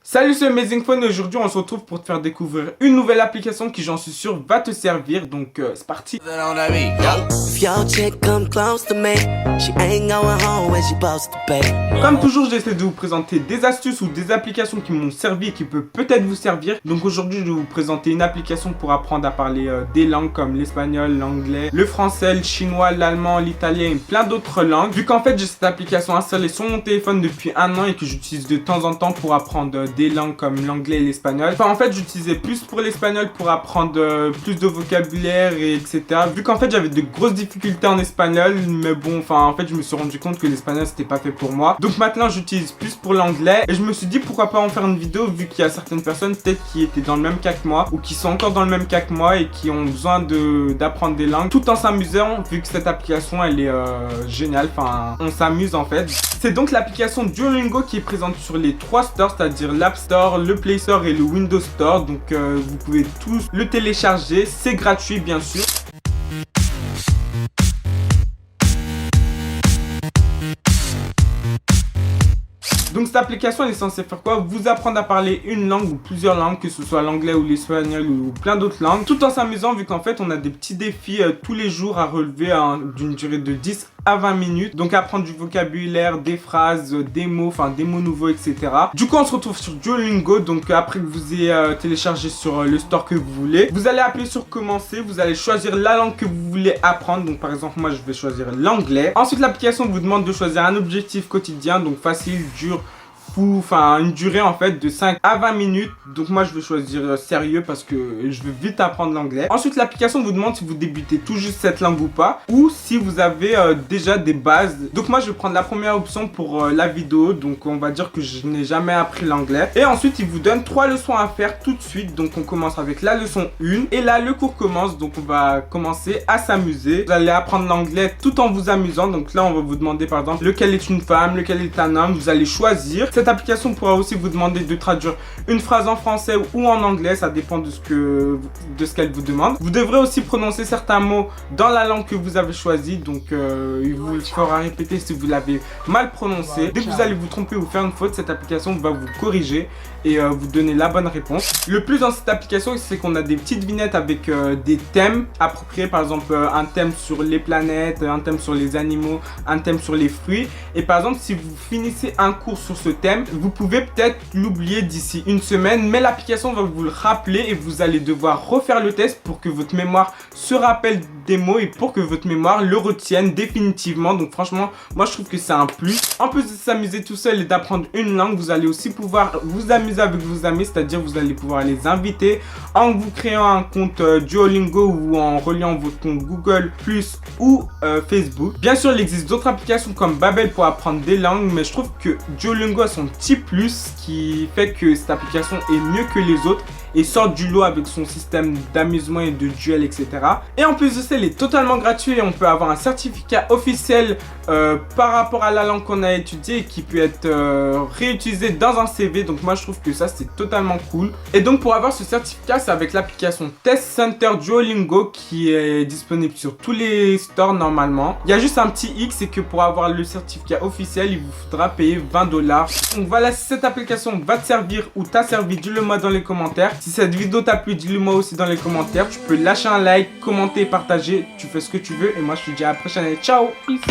Salut, c'est Amazing Phone et aujourd'hui on se retrouve pour te faire découvrir une nouvelle application qui, j'en suis sûr, va te servir. Donc c'est parti. Comme toujours, j'essaie de vous présenter des astuces ou des applications qui m'ont servi et qui peuvent peut-être vous servir. Donc aujourd'hui, je vais vous présenter une application pour apprendre à parler des langues comme l'espagnol, l'anglais, le français, le chinois, l'allemand, l'italien et plein d'autres langues. Vu qu'en fait j'ai cette application installée sur mon téléphone depuis un an et que j'utilise de temps en temps pour apprendre des langues comme l'anglais et l'espagnol. Enfin, en fait, j'utilisais plus pour l'espagnol pour apprendre plus de vocabulaire et etc. Vu qu'en fait, j'avais de grosses difficultés en espagnol, mais bon, enfin, en fait, je me suis rendu compte que l'espagnol, c'était pas fait pour moi. Donc maintenant, j'utilise plus pour l'anglais et je me suis dit pourquoi pas en faire une vidéo vu qu'il y a certaines personnes peut-être qui étaient dans le même cas que moi ou qui sont encore dans le même cas que moi et qui ont besoin d'apprendre des langues tout en s'amusant vu que cette application, elle est géniale. Enfin, on s'amuse en fait. C'est donc l'application Duolingo qui est présente sur les 3 stores, c'est-à-dire l'App Store, le Play Store et le Windows Store. Donc vous pouvez tous le télécharger, c'est gratuit bien sûr. Donc cette application elle est censée faire quoi? Vous apprendre à parler une langue ou plusieurs langues, que ce soit l'anglais ou l'espagnol ou plein d'autres langues, tout en s'amusant vu qu'en fait on a des petits défis tous les jours à relever d'une durée de 10 à 20 minutes. Donc apprendre du vocabulaire, des phrases, des mots, enfin des mots nouveaux, etc. Du coup on se retrouve sur Duolingo. Donc après que vous ayez téléchargé sur le store que vous voulez, vous allez appuyer sur commencer, vous allez choisir la langue que vous voulez apprendre. Donc par exemple moi je vais choisir l'anglais. Ensuite l'application vous demande de choisir un objectif quotidien, donc facile, dur, enfin une durée en fait de 5 à 20 minutes. Donc moi je vais choisir sérieux parce que je veux vite apprendre l'anglais. Ensuite l'application vous demande si vous débutez tout juste cette langue ou pas, ou si vous avez déjà des bases. Donc moi je vais prendre la première option pour la vidéo. Donc on va dire que je n'ai jamais appris l'anglais. Et ensuite il vous donne 3 leçons à faire tout de suite. Donc on commence avec la leçon 1. Et là le cours commence, donc on va commencer à s'amuser. Vous allez apprendre l'anglais tout en vous amusant. Donc là on va vous demander par exemple lequel est une femme, lequel est un homme. Vous allez choisir. Cette application pourra aussi vous demander de traduire une phrase en français ou en anglais, ça dépend de ce qu'elle vous demande. Vous devrez aussi prononcer certains mots dans la langue que vous avez choisie, donc il vous fera répéter si vous l'avez mal prononcé. Dès que vous allez vous tromper ou faire une faute, cette application va vous corriger et vous donner la bonne réponse. Le plus dans cette application, c'est qu'on a des petites vignettes avec des thèmes appropriés, par exemple un thème sur les planètes, un thème sur les animaux, un thème sur les fruits. Et par exemple, si vous finissez un cours sur ce thème, vous pouvez peut-être l'oublier d'ici une semaine, mais l'application va vous le rappeler et vous allez devoir refaire le test pour que votre mémoire se rappelle des mots et pour que votre mémoire le retienne définitivement. Donc franchement, moi je trouve que c'est un plus. En plus de s'amuser tout seul et d'apprendre une langue, vous allez aussi pouvoir vous amuser avec vos amis, c'est-à-dire vous allez pouvoir les inviter en vous créant un compte Duolingo ou en reliant votre compte Google Plus ou Facebook. Bien sûr, il existe d'autres applications comme Babbel pour apprendre des langues, mais je trouve que Duolingo a son petit plus qui fait que cette application est mieux que les autres et sort du lot avec son système d'amusement et de duel, etc. Et en plus de ça, il est totalement gratuit et on peut avoir un certificat officiel par rapport à la langue qu'on a étudiée et qui peut être réutilisé dans un CV. Donc moi je trouve que ça c'est totalement cool. Et donc pour avoir ce certificat, c'est avec l'application Test Center Duolingo qui est disponible sur tous les stores normalement. Il y a juste un petit hic, c'est que pour avoir le certificat officiel, il vous faudra payer 20 $. Donc voilà, si cette application va te servir ou t'a servi, dis-le moi dans les commentaires. Si cette vidéo t'a plu, dis-le moi aussi dans les commentaires. Tu peux lâcher un like, commenter, partager. Tu fais ce que tu veux. Et moi, je te dis à la prochaine. Ciao, peace.